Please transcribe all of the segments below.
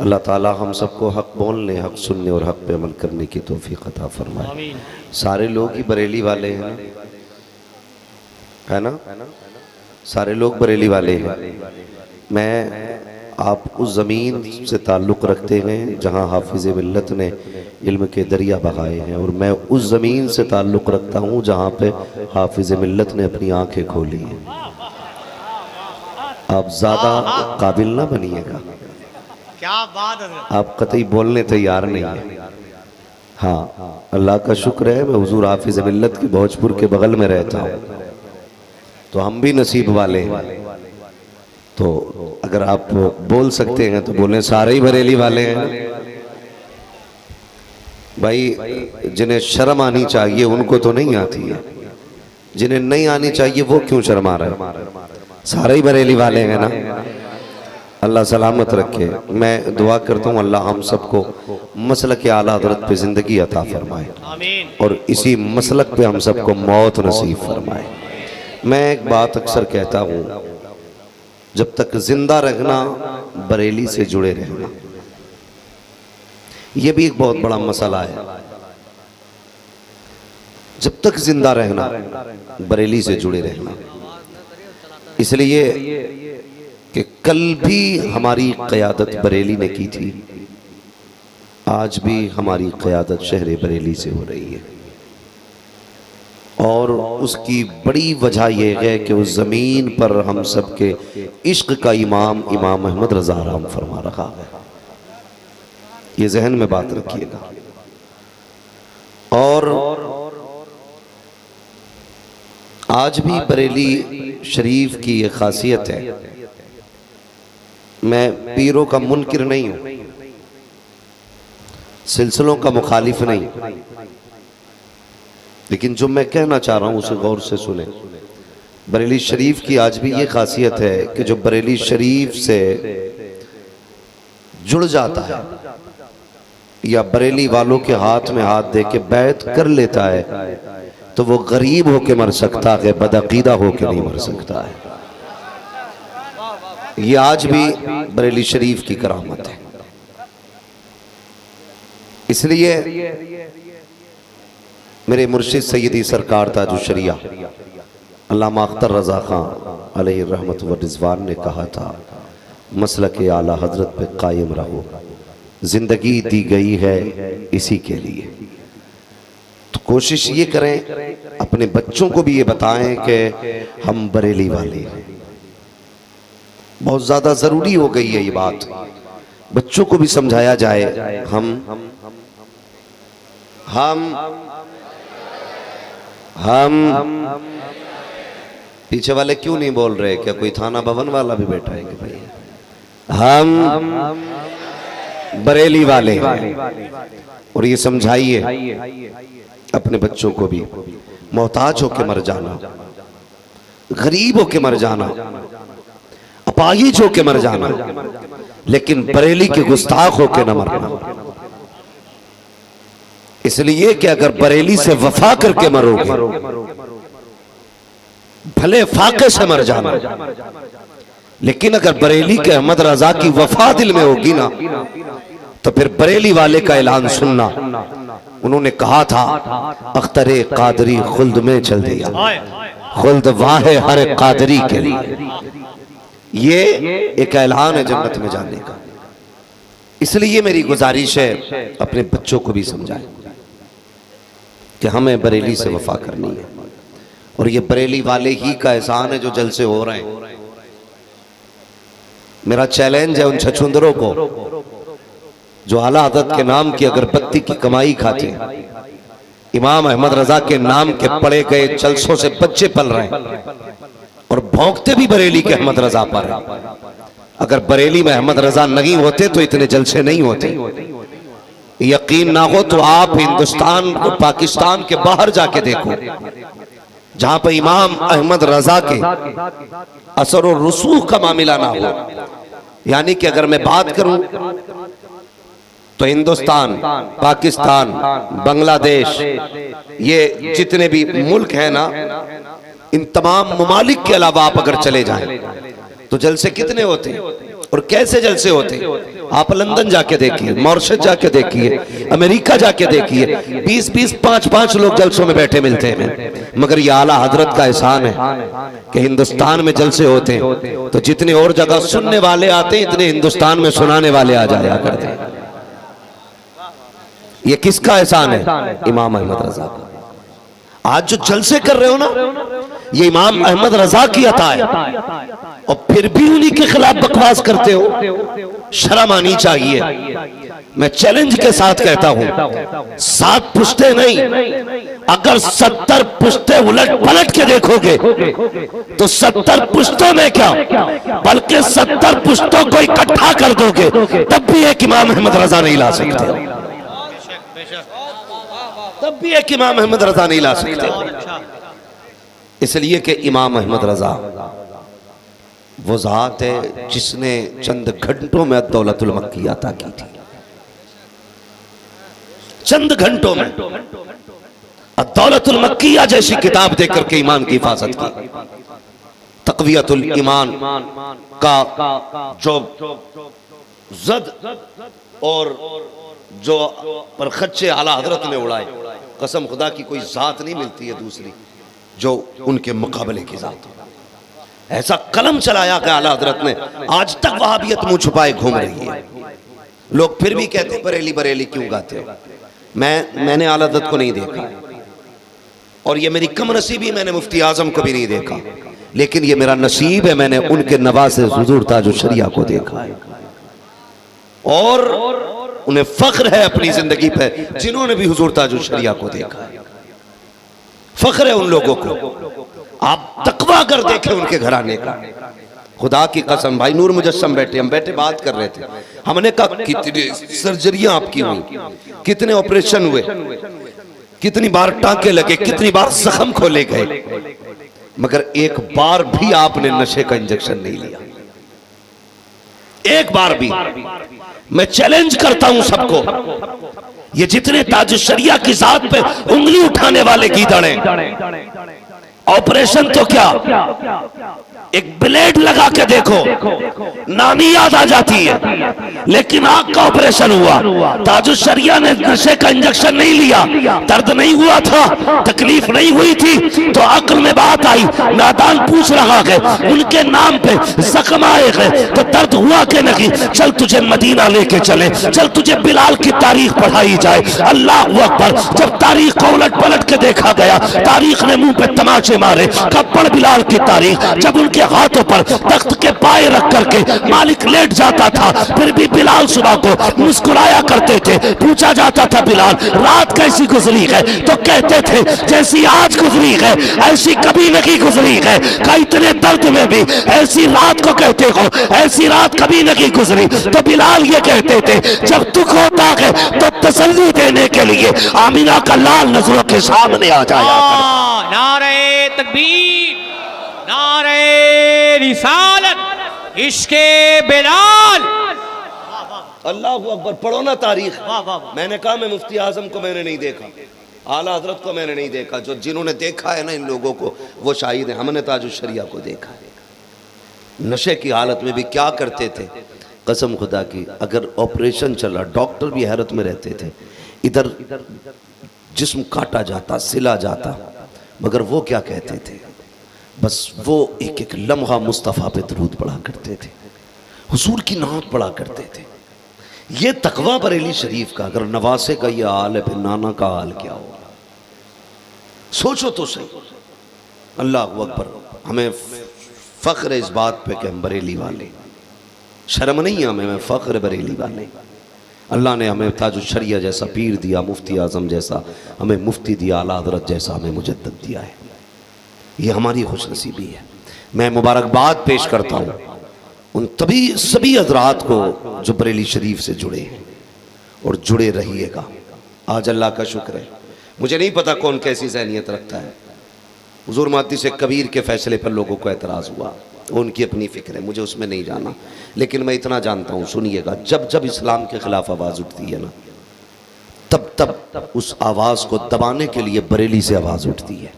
अल्लाह ताला हम सबको हक़ बोलने, हक़ सुनने और हक़ पे अमल करने की तौफ़ीक़ अता फरमाए। सारे लोग ही बरेली वाले हैं, है ना? सारे लोग बरेली वाले हैं। मैं आप उस ज़मीन से ताल्लुक़ रखते हैं जहाँ हाफिज़ मिल्लत ने इल्म के दरिया बहाए हैं, और मैं उस ज़मीन से ताल्लुक़ रखता हूँ जहाँ पे हाफिज़ मिल्लत ने अपनी आँखें खोली हैं। आप ज़्यादा काबिल ना बनिएगा, क्या बात है। आप कतई बोलने तैयार नहीं है। हाँ, अल्लाह का शुक्र है मैं हुजूर हाफिज़ मिल्लत के भोजपुर के बगल में रहता हूँ, तो हम भी नसीब वाले हैं। तो अगर आप बोल सकते हैं तो बोलें, सारे ही बरेली वाले हैं भाई। जिन्हें शर्म आनी चाहिए उनको तो नहीं आती है, जिन्हें नहीं आनी चाहिए वो क्यों शर्मा रहे हैं? सारे ही बरेली वाले हैं ना। अल्लाह सलामत रखे। मैं दुआ करता हूँ अल्लाह हम सबको मसलक आला हज़रत पे ज़िंदगी अता फरमाए, और इसी मसलक पे हम सबको मौत नसीब फरमाए। मैं एक बात अक्सर कहता हूँ, जब तक जिंदा रहना बरेली से जुड़े रहना, यह भी एक बहुत बड़ा मसला है। जब तक जिंदा रहना बरेली से जुड़े रहना, इसलिए कि कल भी हमारी क़यादत बरेली ने की थी, आज भी हमारी क़यादत शहर बरेली से हो रही है। और उसकी बड़ी वजह यह है कि उस ज़मीन पर हम सब के इश्क का इमाम इमाम अहमद रज़ा आराम फरमा रखा है। ये जहन में बात रखिएगा। और आज भी बरेली शरीफ की ये खासियत है, मैं पीरों का मुनकिर नहीं हूं, सिलसिलों का मुखालिफ नहीं, लेकिन जो मैं कहना चाह रहा हूं उसे गौर से सुने। बरेली शरीफ की आज भी ये खासियत है कि जो बरेली शरीफ से जुड़ जाता है या बरेली वालों के हाथ में हाथ दे के बैत कर लेता है, तो वो गरीब होके मर सकता है, बदअकीदा होके नहीं मर सकता है। ये आज भी बरेली शरीफ की करामत है। इसलिए मेरे मुर्शिद सैयदी सरकार ताजुशरिया अल्लामा अख्तर रज़ा खां अलैहि रहमत व रिज़वान ने कहा था, मसलक आला हज़रत पे कायम रहो, जिंदगी दी गई है इसी के लिए। तो कोशिश ये करें, अपने बच्चों को भी ये बताएं कि हम बरेली वाले हैं। बहुत ज़्यादा ज़रूरी हो गई है ये बात, बच्चों को भी समझाया जाए। हम पीछे वाले क्यों नहीं बोल रहे? क्या कोई थाना भवन वाला भी बैठा है कि भाई हम बरेली वाले हैं? और ये समझाइए अपने बच्चों को भी, मोहताज होके मर जाना, गरीब होके मर जाना, अपाहिज होके मर जाना, लेकिन बरेली के गुस्ताख होके न मरना। इसलिए कि अगर बरेली से वफा करके मरोगे, भले फाके से मर जाना, लेकिन अगर बरेली के अहमद रजा की वफा दिल में होगी ना, तो फिर बरेली वाले का ऐलान सुनना। उन्होंने कहा था, अख्तरे कादरी खुल्द में चल दिया, खुल्द वाहे हर कादरी के लिए। ये एक ऐलान है जन्नत में जाने का। इसलिए मेरी गुजारिश है, अपने बच्चों को भी समझाएं कि हमें बरेली से वफा करनी है, और ये बरेली वाले ही का एहसान है जो जलसे हो रहे हैं। मेरा चैलेंज है उन छछुंदरों को जो आला हज़रत के नाम की अगरबत्ती की कमाई खाते हैं, इमाम अहमद रजा के नाम के पड़े गए जलसों से बच्चे पल रहे हैं, और भौंकते भी बरेली के अहमद रजा पर हैं। अगर बरेली में अहमद रजा नहीं होते तो इतने जलसे नहीं होते। यकीन ना हो तो आप हिंदुस्तान और पाकिस्तान के बाहर जाके देखो, जहां पर इमाम अहमद रजा के असर और रसूख का मामला ना हो। यानी कि अगर मैं बात करूं तो हिंदुस्तान, पाकिस्तान, बांग्लादेश, ये जितने भी मुल्क हैं ना, इन तमाम ममालिक के अलावा आप अगर चले जाएं तो जलसे कितने होते हैं? और कैसे जलसे होते, आप लंदन जाके देखिए, मॉरिशस जाके देखिए, अमेरिका जाके देखिए, 20-20, 5-5 लोग जलसों में बैठे मिलते हैं। मगर ये आला हजरत का एहसान है कि हिंदुस्तान में जलसे होते हैं तो जितने और जगह सुनने वाले आते हैं इतने हिंदुस्तान में सुनाने वाले आ जाया करते हैं। ये किसका एहसान है? इमाम अहमद रजा का। आज जो जलसे कर रहे हो ना, ये इमाम अहमद रजा की अता है, और फिर भी उन्हीं के खिलाफ बकवास करते हो। शर्म आनी चाहिए। मैं चैलेंज के साथ कहता हूं, 7 पुश्ते नहीं, अगर 70 पुश्ते उलट पलट के देखोगे तो 70 पुश्तों में क्या, बल्कि 70 पुश्तों को इकट्ठा कर दोगे तब भी एक इमाम अहमद रजा नहीं ला सकते, तब भी एक इमाम अहमद रजा नहीं ला सकते। इसलिए कि इमाम अहमद रजा वो जात है जिसने चंद घंटों में दौलतुल मक्की अता की थी। चंद घंटों में दौलतुल मक्किया जैसी किताब देकर के ईमान की हिफाजत की। तक़वियतुल ईमान का जो जद और जो पर खच्चे आला हजरत ने उड़ाए, कसम खुदा की कोई जात नहीं मिलती है दूसरी जो उनके मुकाबले की जात हो। ऐसा कलम चलाया कि आला हजरत ने, आज तक वहाबियत मुंह छुपाए घूम रही है। लोग फिर भी कहते हैं बरेली बरेली क्यों गाते हो। मैंने आला हजरत को नहीं देखा, और ये मेरी कम नसीबी, मैंने मुफ्ती आजम को भी नहीं देखा, लेकिन ये मेरा नसीब है, मैंने उनके नवासे हुजूर ताजुल शरिया को देखा है। और उन्हें फख्र है अपनी जिंदगी पे जिन्होंने भी हुजूर ताजुल शरिया को देखा है। फख्र है उन लोगों को। आप तकवा कर देखें उनके घराने का, खुदा की कसम। भाई नूर मुजस्सम बैठे, हम बैठे बात कर रहे थे, हमने कहा कितनी सर्जरियां आपकी हुई, कितने ऑपरेशन हुए, कितनी बार टांके लगे, कितनी बार जख्म खोले गए, मगर एक बार भी आपने नशे का इंजेक्शन नहीं लिया, एक बार भी। मैं चैलेंज करता हूं सबको, ये जितने ताजुल शरिया की जात पे उंगली उठाने वाले गीदड़ हैं, ऑपरेशन तो क्या, एक ब्लेड लगा के देखो, नानी याद आ जाती है, लेकिन आंख का ऑपरेशन हुआ, ताजुल शरिया ने नशे का इंजेक्शन नहीं लिया, दर्द नहीं हुआ था, तकलीफ नहीं हुई थी, तो अक्ल में बात आई, नादान पूछ रहा है, उनके नाम पे जख्म आए गए तो दर्द हुआ कि नहीं, चल तुझे मदीना लेके चले, चल तुझे बिलाल की तारीख पढ़ाई जाए। अल्लाह अकबर। जब तारीख को उलट पलट के देखा गया, तारीख ने मुंह पे तमाचे मारे, कपड़ बिलाल की तारीख, जब उनके हाथों पर तख्त के पाए रख करके मालिक लेट जाता था, फिर भी बिलाल सुबह को मुस्कुराया करते थे। पूछा जाता था बिलाल रात कैसी गुजरी है, तो कहते थे जैसी आज गुजरी है ऐसी कभी नहीं गुजरी है। का इतने दर्द में भी ऐसी रात को कहते हो, ऐसी रात कभी नहीं गुजरी। तो बिलाल ये कहते थे जब दुख होता है तो तसल्ली देने के लिए आमीना का लाल नजरों के सामने आ जाया। नारे तकबीर, नारे रिसालत, इश्के बिलाल। अल्लाह अकबर। पढ़ो ना तारीख। वाह वाह वाह। मैंने कहा मैं मुफ्ती आजम को मैंने नहीं देखा, आला हजरत को मैंने नहीं देखा, जो जिन्होंने देखा है ना इन लोगों को वो शाहिद है। हमने ताजुल शरिया को देखा है, नशे की हालत में भी क्या करते थे, कसम खुदा की। अगर ऑपरेशन चला डॉक्टर भी हैरत में रहते थे, इधर जिस्म काटा जाता, सिला जाता, मगर वो क्या कहते थे, बस वो एक एक लम्हा मुस्तफ़ा पे दरूद पढ़ा करते थे, हुजूर की नात पढ़ा करते थे। ये तकवा बरेली शरीफ का अगर नवासे का ये हाल है, फिर नाना का हाल क्या होगा, सोचो तो सही। अल्लाह अकबर। हमें फ़ख्र है इस बात पे कि हम बरेली वाले, शर्म नहीं है हमें फ़ख्र बरेली वाले। अल्लाह ने हमें ताजुल शरिया जैसा पीर दिया, मुफ्ती आज़म जैसा हमें मुफ्ती दिया, आला हज़रत जैसा हमें मुजद्दद दिया है। ये हमारी खुशनसीबी है। मैं मुबारकबाद पेश करता हूँ उन तभी सभी हज़रात को जो बरेली शरीफ से जुड़े हैं और जुड़े रहिएगा। आज अल्लाह का शुक्र है, मुझे नहीं पता कौन कैसी ज़हनियत रखता है। हुज़ूर मुहद्दिस कबीर के फ़ैसले पर लोगों को एतराज़ हुआ, उनकी अपनी फ़िक्र है, मुझे उसमें नहीं जाना। लेकिन मैं इतना जानता हूँ, सुनिएगा, जब जब इस्लाम के ख़िलाफ़ आवाज़ उठती है ना, तब तब उस आवाज़ को दबाने के लिए बरेली से आवाज़ उठती है।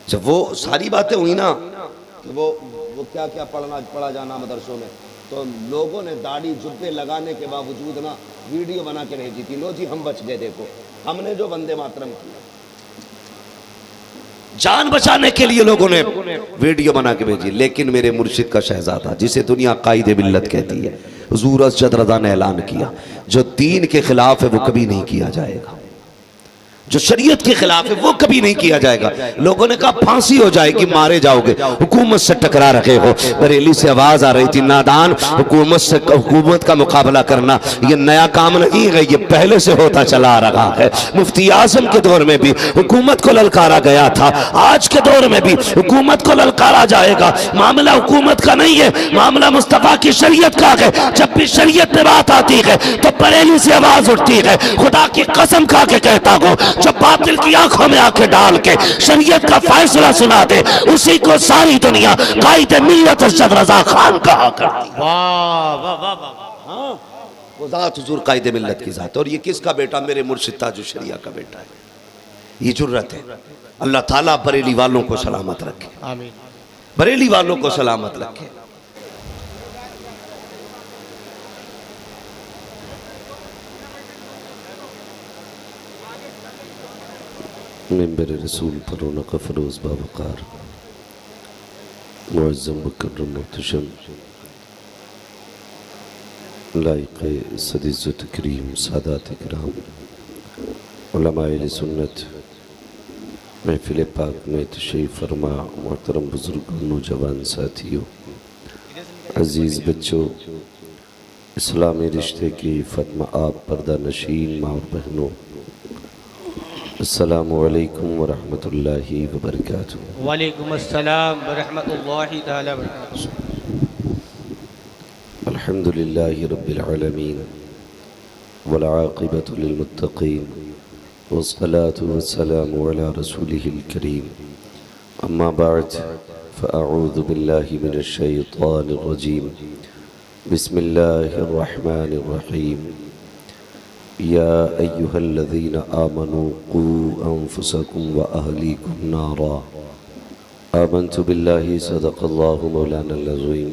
जब वो सारी बातें हुई ना, कि वो क्या क्या पढ़ा जाना मदरसों में, तो लोगों ने दाढ़ी जुब्बे लगाने के बावजूद ना वीडियो बना के भेजी थी, लो जी हम बच गए, देखो हमने जो वंदे मातरम किया, जान बचाने के लिए लोगों ने वीडियो बना के भेजी। लेकिन मेरे मुर्शिद का शहजादा, जिसे दुनिया कायदे मिल्लत कहती है, हुजूर अरशद रज़ा ने ऐलान किया, जो दीन के खिलाफ है वो कभी नहीं किया जाएगा, जो शरीयत के खिलाफ है वो कभी नहीं किया जाएगा। लोगों ने कहा फांसी हो जाएगी, मारे जाओगे, हुकूमत से टकरा रहे हो। बरेली से आवाज आ रही थी, नादान, हुकूमत का मुकाबला करना ये नया काम नहीं है, ये पहले से होता चला आ रहा है। मुफ्ती आजम के दौर में भी हुकूमत को ललकारा गया था, आज के दौर में भी हुकूमत को ललकारा जाएगा। मामला हुकूमत का नहीं है, मामला मुस्तफा की शरीयत का है। जब भी शरीयत में बात आती है तो बरेली से आवाज उठती है। खुदा की कसम खा के कहता हूं, जो बातिल की आंखों में आंखें डाल के शरीयत का फैसला सुना दे, उसी को सारी दुनिया कायदे मिल्लत अरशद रज़ा खान कहा करती है। वाह वाह वाह वाह। हाँ, वो जात हुजूर कायदे मिल्लत की जात। और ये किसका बेटा? मेरे मुर्शिद ताजुल शरिया का बेटा है। ये जुर्रत है। अल्लाह ताला बरेली वालों को सलामत रखे, आमीन। बरेली वालों को सलामत रखे। मिंबर रसूल पर रौनक फरोज बावकार मुअज़्ज़म मुकर्रम मुहतशम लाइक़ सद-ए-इज़्ज़त करीम सादात इकराम उलमाए अहले सुन्नत महफ़िल पाक में तशरीफ़ फरमा मोहतरम बुज़ुर्गों, नौजवान साथियों, अज़ीज़ बच्चों, इस्लामी रिश्ते की फ़त्मा आप पर्दा नशीन माँ और बहनों, अस्सलामु अलैकुम व रहमतुल्लाहि व बरकातुहू। वालेकुम अस्सलाम व रहमतुल्लाहि तआला व बरकातुहू। अल्हम्दुलिल्लाहि रब्बिल आलमीन वल आक़िबतु लिल मुत्तक़ीन वस्सलातु वस्सलामु अला रसूलिहिल करीम। अम्मा बअद फ़अऊज़ु बिल्लाहि मिनश शैतानिर रजीम। बिस्मिल्लाहिर रहमानिर रहीम। या अय्युहल्लज़ीना आमनू क़ू अन्फुसकुम व अहलीकुम नारा। आमन्तु बिल्लाहि सदक़ल्लाहु मौलानल अज़ीम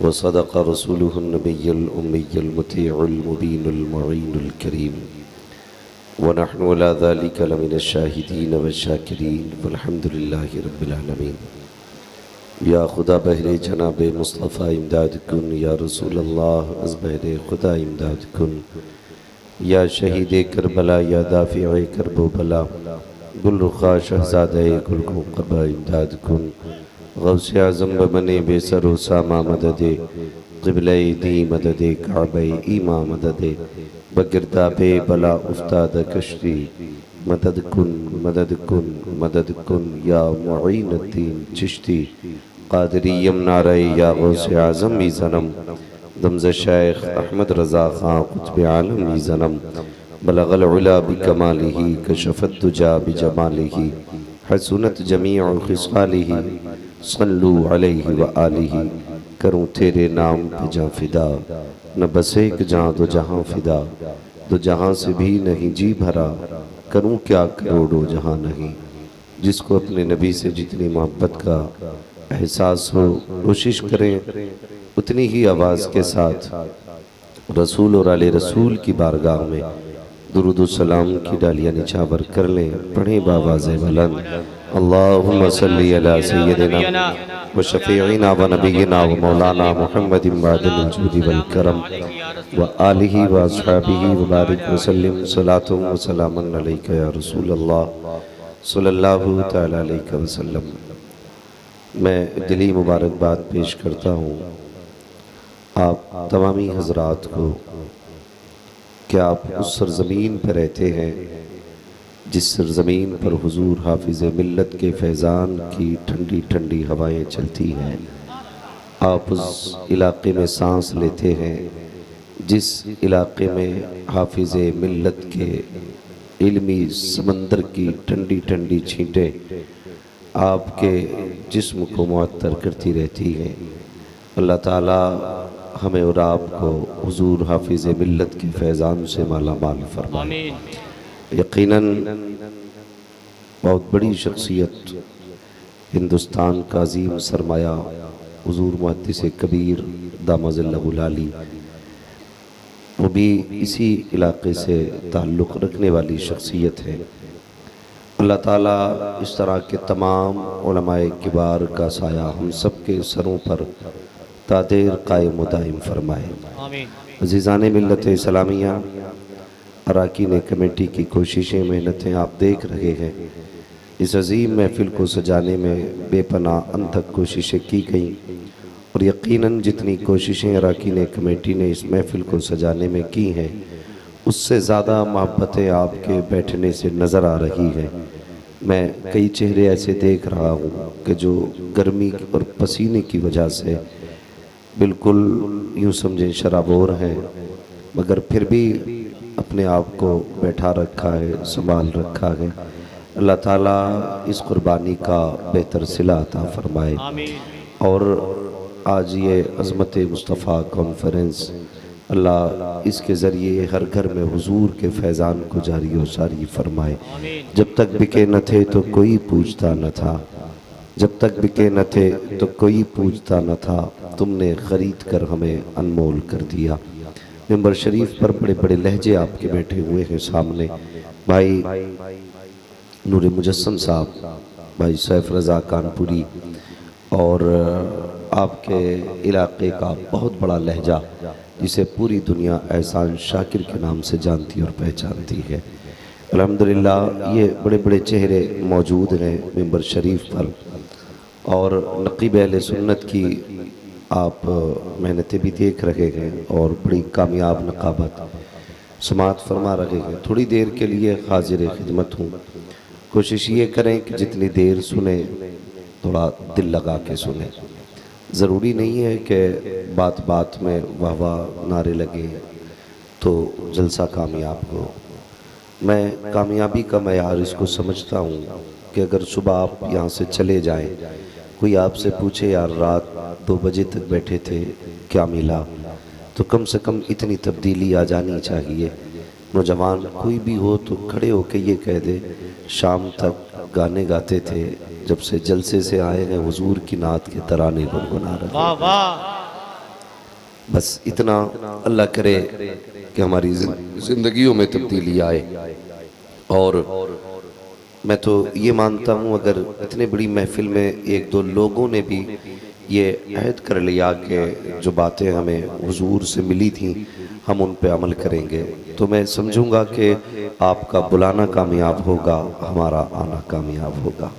व सदक़ रसूलुहुन नबिय्युल उम्मिय्युल मुतीउल मुबीनुल मुईनुल करीम व नहनु अला ज़ालिका लमिनश शाहिदीन व शाकिरीन वल्हम्दुलिल्लाहि रब्बिल आलमीन। या खुदा बहरे जनाबे मुस्तफ़ा इमदाद कुन, या रसूल अल्लाह अज़ बहरे खुदा इमदाद कुन, या शहीद करबला, या दाफ़िए करबो बला, गुलरुखा शहज़ादे गुलक़ुबा इमदाद कुन। गौसे आज़म बमने बेसरो सामा मददे, क़िबले दी मददे, काबे ईमा मददे, बगिरदाबे बला उस्ताद कश्ती, मदद कुन मदद कुन मदद कुन, या मुईनुद्दीन चिश्ती क़ादिरियम नारे, या गौसे आज़म ई ज़नम, दमज़ शेख अहमद रज़ा ख़ान क़ुत्ब आलम ई ज़नम, बलग़ल उला बिकमालिही कशफ़त दुजा बिजमालिही, हसनत जमीअ ख़िसालिही, सल्लु अलैहि व आलिही। करूँ तेरे नाम पे जाँ फ़िदा, न बस एक जाँ दो जहाँ फ़िदा, दो जहाँ से भी नहीं जी भरा, करूँ क्या करोड़ों जहाँ नहीं। जिसको अपने नबी से जितनी मोहब्बत का एहसास हो, कोशिश करें उतनी ही आवाज़ के साथ रसूल और आले रसूल की बारगाह में दुरूद सलाम की डालियाँ निछावर कर लें। पढ़ें बावाज़े बुलंद, अल्लाहुम्मा सल्ली अला सय्यदिना व शफ़ीइना व नबिय्यिना व मौलाना मुहम्मदिन वादिल जूदी वल करम व आलिही व अस्हाबिही व बारिक व सल्लिम सलातुम व सलामन अलैका या रसूल अल्लाह सल्लल्लाहु तआला अलैहि वसल्लम। मैं दिली मुबारकबाद पेश करता हूँ आप तमामी हजरात को कि आप उस सरज़मीन पर रहते हैं जिस सरज़मीन पर हुजूर हाफिज़ मिल्लत के फैज़ान की ठंडी ठंडी हवाएं चलती हैं। आप उस इलाक़े में सांस लेते हैं जिस इलाक़े में हाफिज़ मिल्लत के इल्मी समंदर की ठंडी ठंडी छींटें आपके जिस्म को मुअत्तर करती रहती हैं। अल्लाह ताला हमें और आपको हुजूर हाफिज़ मिल्लत के फैज़ान से माला माल फरमाए। यकीनन बहुत बड़ी शख्सियत हिंदुस्तान का अजीम सरमाया हुजूर मुहद्दिस कबीर दामज़ल्लहुल आली, वो भी इसी इलाक़े से ताल्लुक़ रखने वाली शख्सियत है। अल्लाह ताला इस तरह के तमाम उलमाए किबार का साया हम सब के सरों पर तादेर कायम व दाइम फरमाए। आमीन। अज़ीज़ान मिल्लत इस्लामिया, अरकान कमेटी की कोशिशें मेहनतें आप देख रहे हैं। इस अजीम महफिल को सजाने में बेपनाह अनथक कोशिशें की गईं और यकीनन जितनी कोशिशें अरकान कमेटी ने इस महफिल को सजाने में की हैं, उससे ज़्यादा मोहब्बतें आपके बैठने से नज़र आ रही हैं। मैं कई चेहरे ऐसे देख रहा हूँ कि जो गर्मी और पसीने की वजह से बिल्कुल यूँ समझें शराबोर हैं, मगर फिर भी अपने आप को बैठा रखा है, संभाल रखा है। अल्लाह ताला इस कुर्बानी का बेहतर सिला अता फरमाए। और आज ये अज़मत मुस्तफ़ा कॉन्फ्रेंस, अल्लाह इसके ज़रिए हर घर में हुजूर के फैज़ान को जारी और सारी फरमाए। जब तक बिके न थे तो कोई पूछता न था, जब तक बिके न थे तो कोई पूछता न था, तुमने ख़रीद कर हमें अनमोल कर दिया। मिंबर शरीफ पर बड़े बड़े लहजे आपके बैठे हुए हैं। सामने भाई नूर मुजस्सम साहब, भाई सैफ रज़ा कानपुरी, और आपके इलाके का बहुत बड़ा लहजा जिसे पूरी दुनिया एहसान शाकिर के नाम से जानती और पहचानती है। अल्हम्दुलिल्लाह ये बड़े बड़े चेहरे मौजूद हैं मिंबर शरीफ पर, और नक़ीब अहले सुन्नत की आप मेहनतें भी देख रहे हैं और बड़ी कामयाब नक़ाबत समात फरमा रहे हैं। थोड़ी देर के लिए हाजिर खिदमत हूँ। कोशिश ये करें कि जितनी देर सुने थोड़ा दिल लगा के सुने। ज़रूरी नहीं है कि बात बात में वाह वाह नारे लगे तो जलसा कामयाब हो। मैं कामयाबी का मयार इसको समझता हूँ कि अगर सुबह आप यहाँ से चले जाएं, कोई आपसे पूछे यार रात 2 बजे तक बैठे थे क्या मिला, तो कम से कम इतनी तब्दीली आ जानी चाहिए। नौजवान कोई भी हो तो खड़े होके ये कह दे शाम तक गाने गाते थे, जब से जलसे से आए हैं हुजूर की नात के तराने गुनगुना रहे। वाह वाह। बस इतना अल्लाह करे कि हमारी ज़िंदगियों में तब्दीली आए। और मैं तो ये मानता हूँ अगर इतने बड़ी महफिल में एक दो लोगों ने भी ये अहद कर लिया कि जो बातें हमें हुजूर से मिली थी हम उन पे अमल करेंगे, तो मैं समझूंगा कि आपका बुलाना कामयाब होगा, हमारा आना कामयाब होगा।